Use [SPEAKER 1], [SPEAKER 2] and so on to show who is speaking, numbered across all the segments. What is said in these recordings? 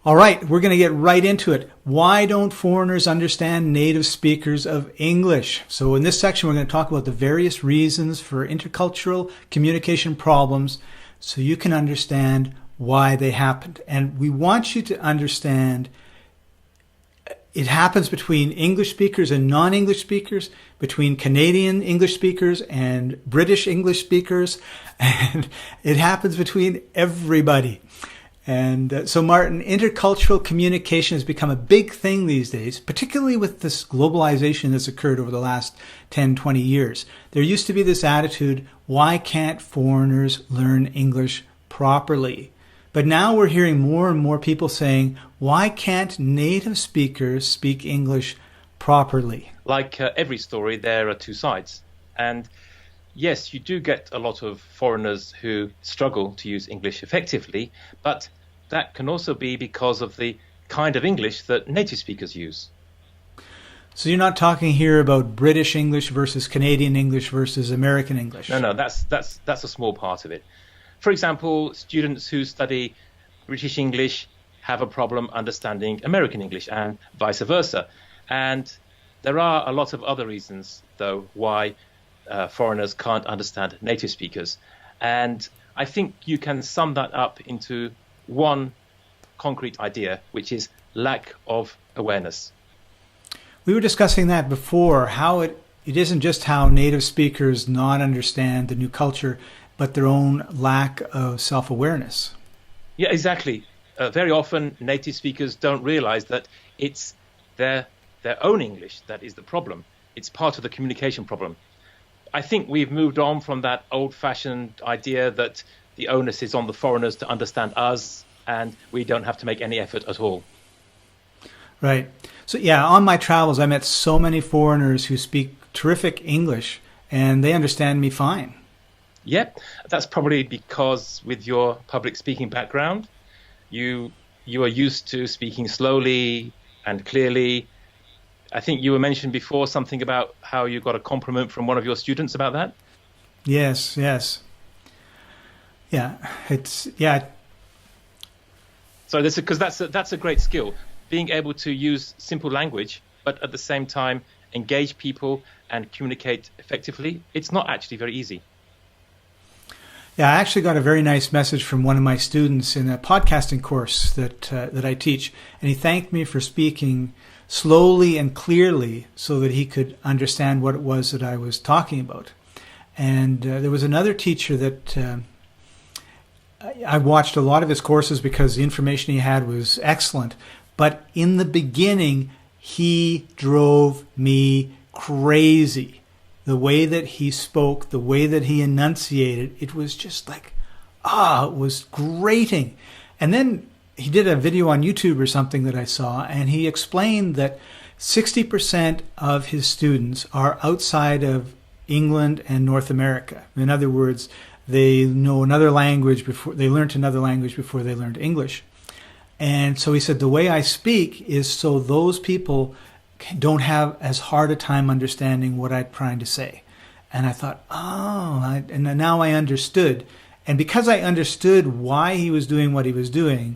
[SPEAKER 1] All right, we're going to get right into it. Why don't foreigners understand native speakers of English? So in this section, we're going to talk about the various reasons for intercultural communication problems so you can understand why they happened. And we want you to understand it happens between English speakers and non-English speakers, between Canadian English speakers and British English speakers, and it happens between everybody. And so, Martin, intercultural communication has become a big thing these days, particularly with this globalization that's occurred over the last 10, 20 years. There used to be this attitude, why can't foreigners learn English properly? But now we're hearing more and more people saying, why can't native speakers speak English properly?
[SPEAKER 2] Like every story, there are two sides. And yes, you do get a lot of foreigners who struggle to use English effectively, but that can also be because of the kind of English that native speakers use.
[SPEAKER 1] So you're not talking here about British English versus Canadian English versus American English?
[SPEAKER 2] No, that's a small part of it. For example, students who study British English have a problem understanding American English and vice versa. And there are a lot of other reasons, though, why foreigners can't understand native speakers. And I think you can sum that up into one concrete idea, which is lack of awareness.
[SPEAKER 1] We were discussing that before, how it isn't just how native speakers not understand the new culture, but their own lack of self-awareness.
[SPEAKER 2] Yeah, exactly. Very often native speakers don't realize that it's their own English that is the problem. It's part of the communication problem. I think we've moved on from that old-fashioned idea that the onus is on the foreigners to understand us and we don't have to make any effort at all.
[SPEAKER 1] Right. So yeah, on my travels, I met so many foreigners who speak terrific English and they understand me fine.
[SPEAKER 2] Yep, that's probably because with your public speaking background, you are used to speaking slowly and clearly. I think you were mentioned before something about how you got a compliment from one of your students about that.
[SPEAKER 1] Yes. Yeah,
[SPEAKER 2] So because that's a great skill, being able to use simple language, but at the same time engage people and communicate effectively. It's not actually very easy.
[SPEAKER 1] Yeah, I actually got a very nice message from one of my students in a podcasting course that I teach, and he thanked me for speaking slowly and clearly so that he could understand what it was that I was talking about. And there was another teacher that I watched a lot of his courses because the information he had was excellent. But in the beginning, he drove me crazy. The way that he spoke, the way that he enunciated, it was just like, it was grating. And then he did a video on YouTube or something that I saw, and he explained that 60% of his students are outside of England and North America. In other words, they know another language before they learned another language before they learned English. And so he said, the way I speak is so those people don't have as hard a time understanding what I'm trying to say. And I thought, and now I understood. And because I understood why he was doing what he was doing,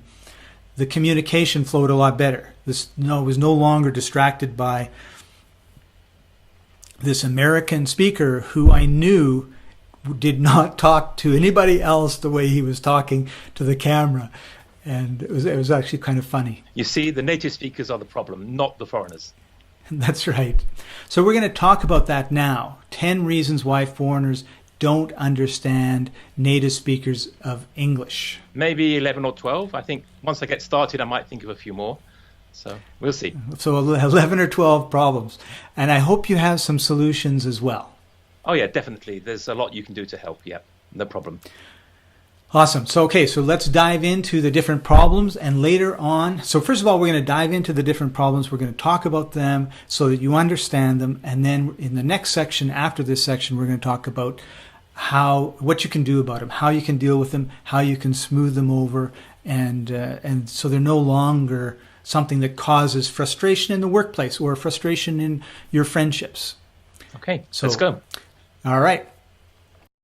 [SPEAKER 1] the communication flowed a lot better. Was no longer distracted by this American speaker who I knew did not talk to anybody else the way he was talking to the camera. And it was actually kind of funny.
[SPEAKER 2] You see, the native speakers are the problem, not the foreigners.
[SPEAKER 1] That's right. So we're going to talk about that now. 10 reasons why foreigners don't understand native speakers of English.
[SPEAKER 2] Maybe 11 or 12. I think once I get started, I might think of a few more. So we'll see.
[SPEAKER 1] So 11 or 12 problems. And I hope you have some solutions as well.
[SPEAKER 2] Oh, yeah, definitely. There's a lot you can do to help. Yeah, no problem.
[SPEAKER 1] Awesome. So let's dive into the different problems and later on. So first of all, we're going to dive into the different problems. We're going to talk about them so that you understand them. And then in the next section, after this section, we're going to talk about what you can do about them, how you can deal with them, how you can smooth them over. And so they're no longer something that causes frustration in the workplace or frustration in your friendships.
[SPEAKER 2] Okay, so let's go.
[SPEAKER 1] All right.